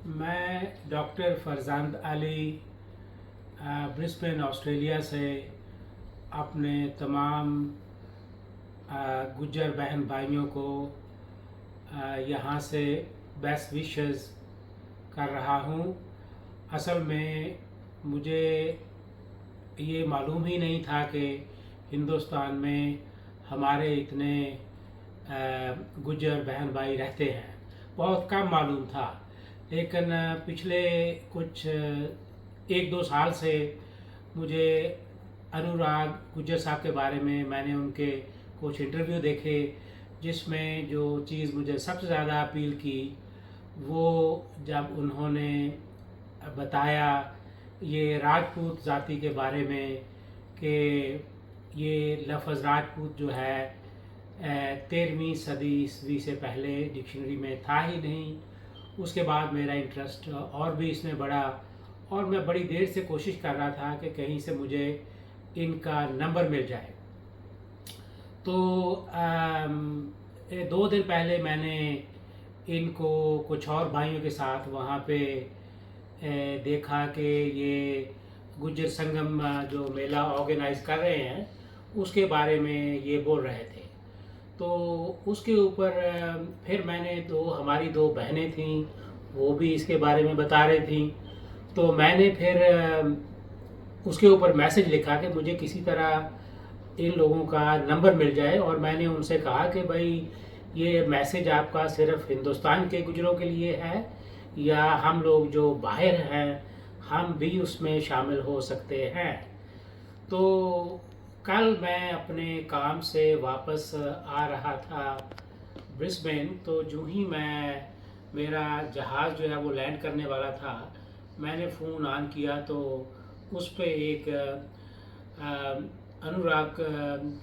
मैं doctor फरजांद Ali Brisbane Australia से अपने तमाम गुज्जर बहन भाइयों को यहाँ से बेस्ट विशेस कर रहा हूँ। असल में मुझे ये मालूम ही नहीं था कि हिंदुस्तान में हमारे इतने गुज्जर बहन भाई रहते हैं। बहुत कम मालूम था, लेकिन पिछले कुछ 1-2 साल से मुझे अनुराग गुज्जर साहब के बारे में मैंने उनके कुछ इंटरव्यू देखे, जिसमें जो चीज़ मुझे सबसे ज़्यादा अपील की वो जब उन्होंने बताया ये राजपूत जाति के बारे में कि ये लफ्ज़ राजपूत जो है 13वीं सदी ईस्वी से पहले डिक्शनरी में था ही नहीं। उसके बाद मेरा इंटरेस्ट और भी इसमें बढ़ा और मैं बड़ी देर से कोशिश कर रहा था कि कहीं से मुझे इनका नंबर मिल जाए। तो 2 दिन पहले मैंने इनको कुछ और भाइयों के साथ वहाँ पे देखा कि ये गुज्जर संगम जो मेला ऑर्गेनाइज कर रहे हैं उसके बारे में ये बोल रहे थे। तो उसके ऊपर फिर मैंने हमारी 2 बहनें थीं, वो भी इसके बारे में बता रही थीं। तो मैंने फिर उसके ऊपर मैसेज लिखा कि मुझे किसी तरह इन लोगों का नंबर मिल जाए, और मैंने उनसे कहा कि भाई ये मैसेज आपका सिर्फ हिंदुस्तान के गुजरों के लिए है या हम लोग जो बाहर हैं हम भी उसमें शामिल हो सकते हैं। तो कल मैं अपने काम से वापस आ रहा था ब्रिस्बेन, तो जो ही मेरा जहाज़ जो है वो लैंड करने वाला था, मैंने फ़ोन ऑन किया तो उस पे एक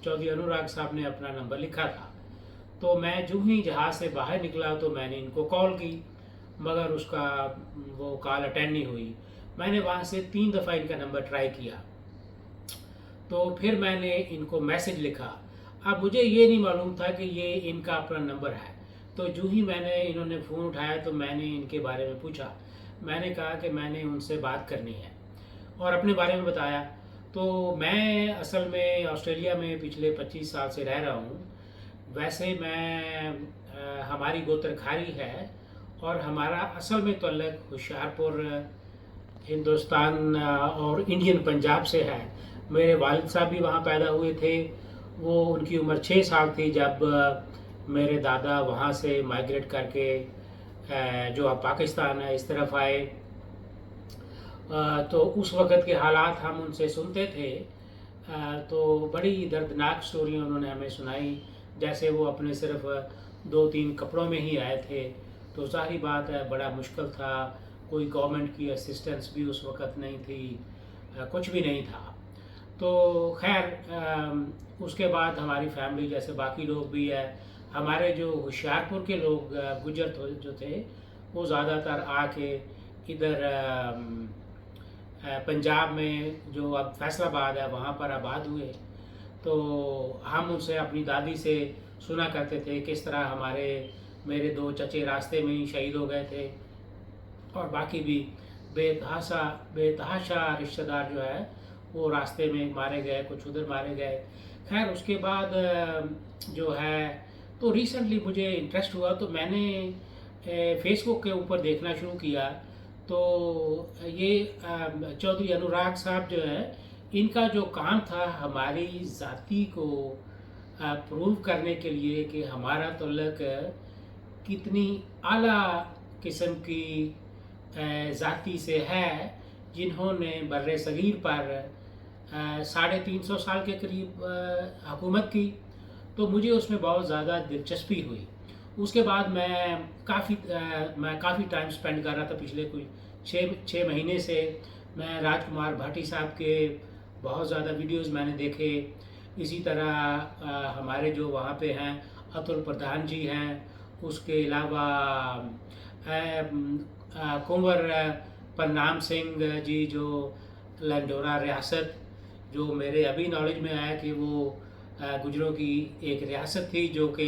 चौधरी अनुराग साहब ने अपना नंबर लिखा था। तो मैं जो ही जहाज़ से बाहर निकला तो मैंने इनको कॉल की, मगर उसका वो कॉल अटेंड नहीं हुई। मैंने वहाँ से 3 दफ़ा इनका नंबर ट्राई किया, तो फिर मैंने इनको मैसेज लिखा। अब मुझे ये नहीं मालूम था कि ये इनका अपना नंबर है। तो जो ही इन्होंने फ़ोन उठाया तो मैंने इनके बारे में पूछा। मैंने कहा कि मैंने उनसे बात करनी है और अपने बारे में बताया। तो मैं असल में ऑस्ट्रेलिया में पिछले 25 साल से रह रहा हूँ। वैसे हमारी गोत्रखारी है और हमारा असल में तल्लुक़ होशियारपुर हिंदुस्तान और इंडियन पंजाब से है। मेरे वालिद साहब भी वहाँ पैदा हुए थे। वो उनकी उम्र 6 साल थी जब मेरे दादा वहाँ से माइग्रेट करके जो अब पाकिस्तान है इस तरफ आए। तो उस वक़्त के हालात हम उनसे सुनते थे। तो बड़ी दर्दनाक स्टोरी उन्होंने हमें सुनाई, जैसे वो अपने सिर्फ 2-3 कपड़ों में ही आए थे। तो ज़ाहिर बात है बड़ा मुश्किल था, कोई गवर्नमेंट की असिस्टेंस भी उस वक़्त नहीं थी, कुछ भी नहीं था। तो खैर उसके बाद हमारी फैमिली जैसे बाकी लोग भी है, हमारे जो होशियारपुर के लोग गुजर जो थे वो ज़्यादातर आके इधर पंजाब में जो अब फैसलाबाद है वहाँ पर आबाद हुए। तो हम उनसे अपनी दादी से सुना करते थे किस तरह मेरे 2 चचे रास्ते में ही शहीद हो गए थे और बाकी भी बेतहाशा रिश्तेदार जो है वो रास्ते में मारे गए, कुछ उधर मारे गए। खैर उसके बाद जो है तो रिसेंटली मुझे इंटरेस्ट हुआ तो मैंने फेसबुक के ऊपर देखना शुरू किया। तो ये चौधरी अनुराग साहब जो है इनका जो काम था हमारी जाति को प्रूव करने के लिए कि हमारा तल्लुक़ कितनी आला किस्म की जाति से है जिन्होंने बर्रे सगीर पर 350 साल के करीब हुकूमत की। तो मुझे उसमें बहुत ज़्यादा दिलचस्पी हुई। उसके बाद मैं काफ़ी टाइम स्पेंड कर रहा था। पिछले कोई 6 महीने से मैं राजकुमार भाटी साहब के बहुत ज़्यादा वीडियोस मैंने देखे। इसी तरह हमारे जो वहाँ पे हैं अतुल प्रधान जी हैं, उसके अलावा कुंवर परनाम सिंह जी जो लंडोरा रियासत, जो मेरे अभी नॉलेज में आया कि वो गुजरों की एक रियासत थी जो कि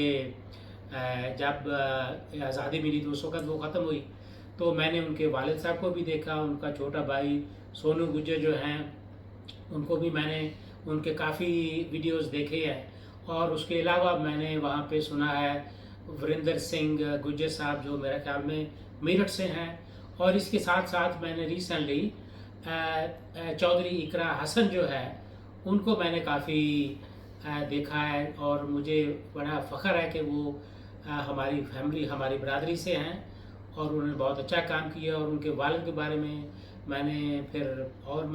जब आज़ादी मिली तो उस वक़्त वो ख़त्म हुई। तो मैंने उनके वालिद साहब को भी देखा, उनका छोटा भाई सोनू गुज्जर जो हैं उनको भी मैंने उनके काफ़ी वीडियोस देखे हैं। और उसके अलावा मैंने वहाँ पे सुना है वीरेंद्र सिंह गुज्जर साहब जो मेरे ख्याल में मेरठ से हैं। और इसके साथ साथ मैंने रिसेंटली चौधरी इकरा हसन जो है उनको मैंने काफ़ी देखा है, और मुझे बड़ा फ़ख्र है कि वो हमारी फैमिली, हमारी बरादरी से हैं और उन्होंने बहुत अच्छा काम किया। और उनके वालिद के बारे में मैंने फिर और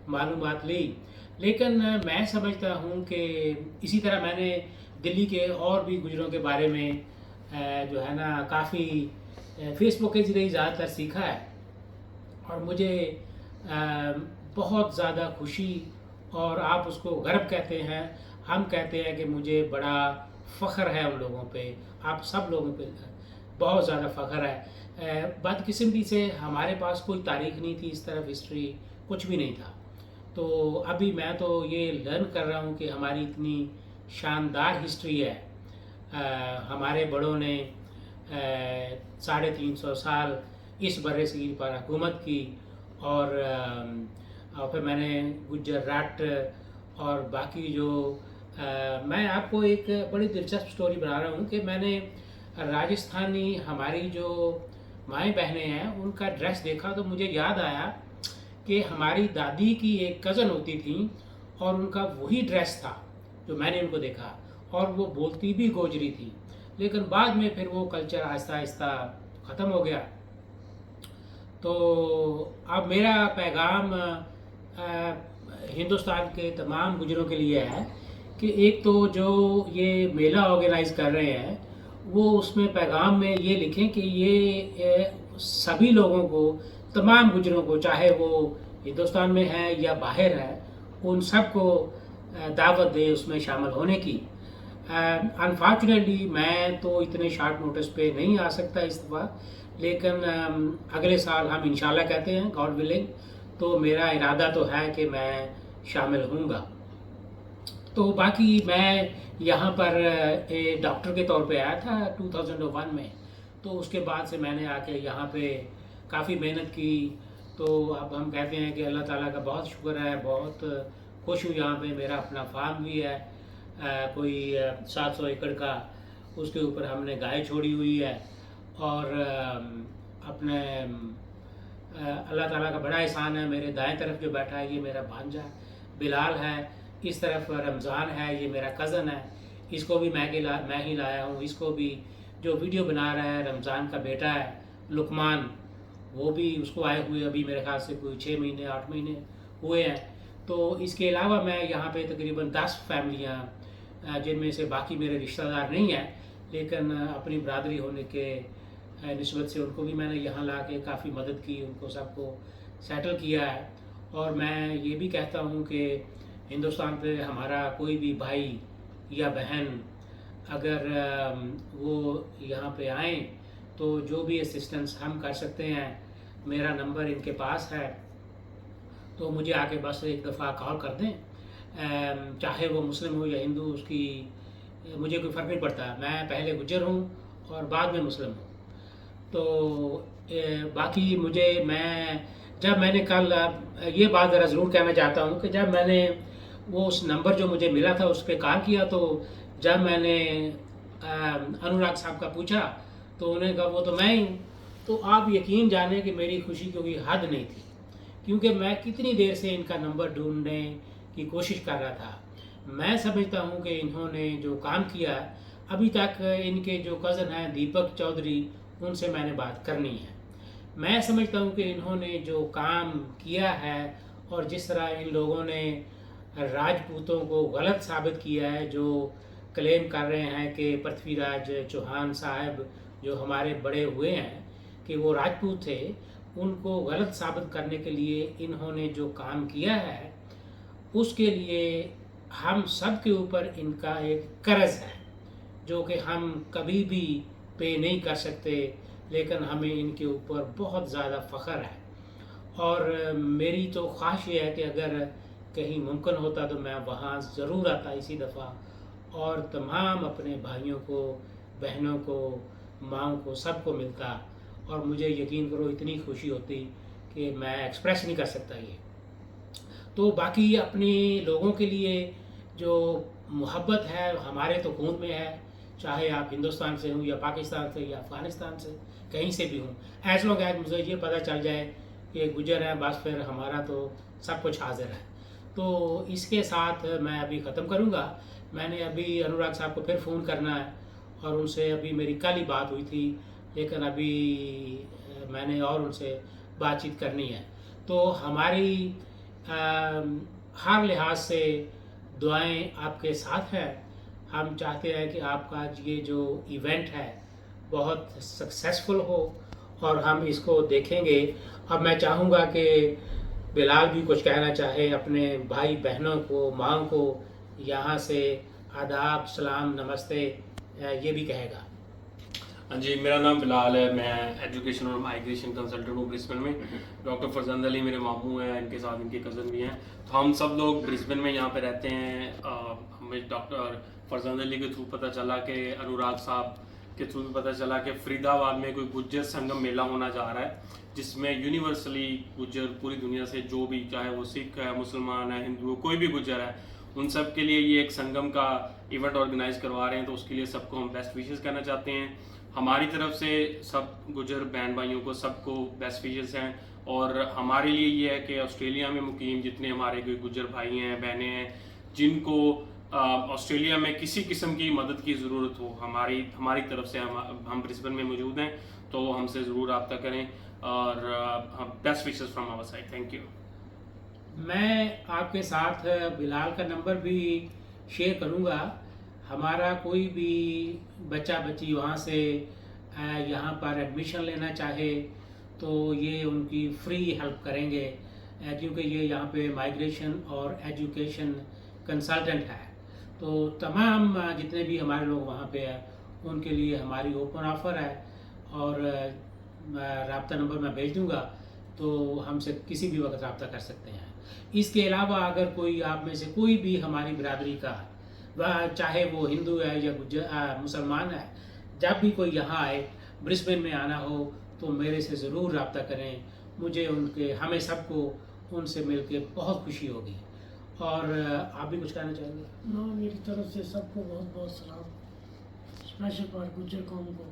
मालूमात ली। लेकिन मैं समझता हूँ कि इसी तरह मैंने दिल्ली के और भी गुजरों के बारे में जो है ना काफ़ी फेसबुक के ज़रिए ज़्यादातर सीखा है। और मुझे बहुत ज़्यादा खुशी, और आप उसको गर्व कहते हैं, हम कहते हैं कि मुझे बड़ा फ़ख्र है उन लोगों पे, आप सब लोगों पे बहुत ज़्यादा फ़ख्र है। बदकिस्मती से हमारे पास कोई तारीख़ नहीं थी, इस तरफ हिस्ट्री कुछ भी नहीं था। तो अभी मैं तो ये लर्न कर रहा हूँ कि हमारी इतनी शानदार हिस्ट्री है। हमारे बड़ों ने 350 साल इस बर्र-ए-सगीर पर हुकूमत की। और फिर मैंने गुजरात और बाकी जो मैं आपको एक बड़ी दिलचस्प स्टोरी बना रहा हूँ कि मैंने राजस्थानी हमारी जो माएँ बहनें हैं उनका ड्रेस देखा तो मुझे याद आया कि हमारी दादी की एक कज़न होती थी और उनका वही ड्रेस था जो मैंने उनको देखा, और वो बोलती भी गोजरी थी। लेकिन बाद में फिर वो कल्चर आहिस्ता आहिस्ता ख़त्म हो गया। तो अब मेरा पैगाम हिंदुस्तान के तमाम गुजरों के लिए है कि एक तो जो ये मेला ऑर्गेनाइज़ कर रहे हैं वो उसमें पैगाम में ये लिखें कि ये सभी लोगों को, तमाम गुजरों को, चाहे वो हिंदुस्तान में है या बाहर है, उन सब को दावत दे उसमें शामिल होने की। अनफॉर्चुनेटली मैं तो इतने शॉर्ट नोटिस पे नहीं आ सकता इस दफ़ा, लेकिन अगले साल हम इंशाल्लाह कहते हैं, गॉड विलिंग, तो मेरा इरादा तो है कि मैं शामिल हूँगा। तो बाकी मैं यहाँ पर एक डॉक्टर के तौर पे आया था 2001 में, तो उसके बाद से मैंने आके यहाँ पे काफ़ी मेहनत की। तो अब हम कहते हैं कि अल्लाह ताला का बहुत शुक्र है, बहुत खुश हूँ। यहाँ पे मेरा अपना फार्म भी है, कोई 700 एकड़ का, उसके ऊपर हमने गाय छोड़ी हुई है। और अपने अल्लाह ताला का बड़ा एहसान है, मेरे दाएं तरफ जो बैठा है ये मेरा भांजा बिलाल है, इस तरफ रमज़ान है, ये मेरा कज़न है, इसको भी मैं ही लाया हूँ। इसको भी जो वीडियो बना रहा है रमज़ान का बेटा है लुकमान, वो भी उसको आए हुए अभी मेरे ख्याल से कोई 6 महीने 8 महीने हुए हैं। तो इसके अलावा मैं यहाँ पे तकरीबन 10 फैमिलियाँ, जिनमें से बाकी मेरे रिश्तेदार नहीं हैं, लेकिन अपनी बरादरी होने के निस्बत से उनको भी मैंने यहाँ ला के काफ़ी मदद की, उनको सबको सेटल किया है। और मैं ये भी कहता हूँ कि हिंदुस्तान पे हमारा कोई भी भाई या बहन अगर वो यहाँ पे आएँ तो जो भी असिस्टेंस हम कर सकते हैं, मेरा नंबर इनके पास है, तो मुझे आके बस एक दफ़ा कॉल कर दें। चाहे वो मुस्लिम हो या हिंदू, उसकी मुझे कोई फ़र्क नहीं पड़ता। मैं पहले गुज्जर हूँ और बाद में मुस्लिम हूँ। तो बाकी जब मैंने कल ये बात ज़रा ज़रूर कहना चाहता हूँ कि जब मैंने वो उस नंबर जो मुझे मिला था उस पर कॉल किया, तो जब मैंने अनुराग साहब का पूछा तो उन्होंने कहा वो तो मैं ही हूँ। तो आप यकीन जाने कि मेरी खुशी की कोई हद नहीं थी, क्योंकि मैं कितनी देर से इनका नंबर ढूंढने की कोशिश कर रहा था। मैं समझता हूँ कि इन्होंने जो काम किया अभी तक, इनके जो कज़न हैं दीपक चौधरी, उनसे मैंने बात करनी है। मैं समझता हूँ कि इन्होंने जो काम किया है और जिस तरह इन लोगों ने राजपूतों को गलत साबित किया है, जो क्लेम कर रहे हैं कि पृथ्वीराज चौहान साहब जो हमारे बड़े हुए हैं कि वो राजपूत थे, उनको गलत साबित करने के लिए इन्होंने जो काम किया है उसके लिए हम सब के ऊपर इनका एक कर्ज है जो कि हम कभी भी पे नहीं कर सकते, लेकिन हमें इनके ऊपर बहुत ज़्यादा फ़ख्र है। और मेरी तो ख्वाहिश ये है कि अगर कहीं मुमकिन होता तो मैं वहाँ ज़रूर आता इसी दफ़ा, और तमाम अपने भाइयों को, बहनों को, माँओं को, सबको मिलता और मुझे यकीन करो इतनी खुशी होती कि मैं एक्सप्रेस नहीं कर सकता ये। तो बाकी अपनी लोगों के लिए जो मोहब्बत है हमारे तो खून में है, चाहे आप हिंदुस्तान से हों या पाकिस्तान से या अफ़गानिस्तान से, कहीं से भी हों, एज लॉन्ग एज मुझे ये पता चल जाए कि गुजर हैं, बस फिर हमारा तो सब कुछ हाजिर है। तो इसके साथ मैं अभी ख़त्म करूँगा। मैंने अभी अनुराग साहब को फिर फ़ोन करना है और उनसे अभी मेरी कल ही बात हुई थी, लेकिन अभी मैंने और उनसे बातचीत करनी है। तो हमारी हर लिहाज से दुआएं आपके साथ हैं। हम चाहते हैं कि आपका ये जो इवेंट है बहुत सक्सेसफुल हो और हम इसको देखेंगे। अब मैं चाहूँगा कि बिलाल भी कुछ कहना चाहे अपने भाई बहनों को, माँ को यहाँ से आदाब, सलाम, नमस्ते ये भी कहेगा। हाँ जी, मेरा नाम बिलाल है। मैं एजुकेशन और माइग्रेशन कंसल्टेंट हूँ ब्रिस्बेन में। डॉक्टर फरजंद अली मेरे मामू हैं, इनके साथ इनके कज़न भी हैं। तो हम सब लोग ब्रिस्बेन में यहाँ पे रहते हैं। हमें डॉक्टर फरजंद अली के थ्रू पता चला कि अनुराग साहब के थ्रू भी पता चला कि फरीदाबाद में कोई गुज्जर संगम मेला होना जा रहा है, जिसमें यूनिवर्सली गुज्जर पूरी दुनिया से जो भी, चाहे वो सिख है, मुसलमान है, हिंदू, कोई भी गुज्जर है, उन सब के लिए ये एक संगम का इवेंट ऑर्गेनाइज करवा रहे हैं। तो उसके लिए सबको हम बेस्ट विशेस करना चाहते हैं। हमारी तरफ से सब गुजर बहन भाइयों को सबको बेस्ट विशेस हैं। और हमारे लिए ये है कि ऑस्ट्रेलिया में मुकीम जितने हमारे कोई गुजर भाई हैं, बहनें हैं, जिनको ऑस्ट्रेलिया में किसी किस्म की मदद की ज़रूरत हो, हमारी तरफ से हम ब्रिस्बेन में मौजूद हैं, तो हमसे ज़रूर रब्ता करें। और best wishes from our side. Thank you. मैं आपके साथ बिलाल का नंबर भी शेयर करूँगा। हमारा कोई भी बच्चा बच्ची वहाँ से यहाँ पर एडमिशन लेना चाहे तो ये उनकी फ्री हेल्प करेंगे, क्योंकि ये यहाँ पे माइग्रेशन और एजुकेशन कंसल्टेंट है। तो तमाम जितने भी हमारे लोग वहाँ पे हैं उनके लिए हमारी ओपन ऑफ़र है और रब्ता नंबर मैं भेज दूँगा, तो हमसे किसी भी वक्त रब्ता कर सकते हैं। इसके अलावा अगर कोई आप में से कोई भी हमारी बिरादरी का, वह चाहे वो हिंदू है या मुसलमान है, जब भी कोई यहाँ आए, ब्रिस्बेन में आना हो तो मेरे से ज़रूर रब्ता करें। मुझे हमें सबको उनसे मिलके बहुत खुशी होगी। और आप भी कुछ कहना चाहेंगे? ना, मेरी तरफ से सबको बहुत बहुत सलाम, स्पेशल पर गुज्जर कौम को।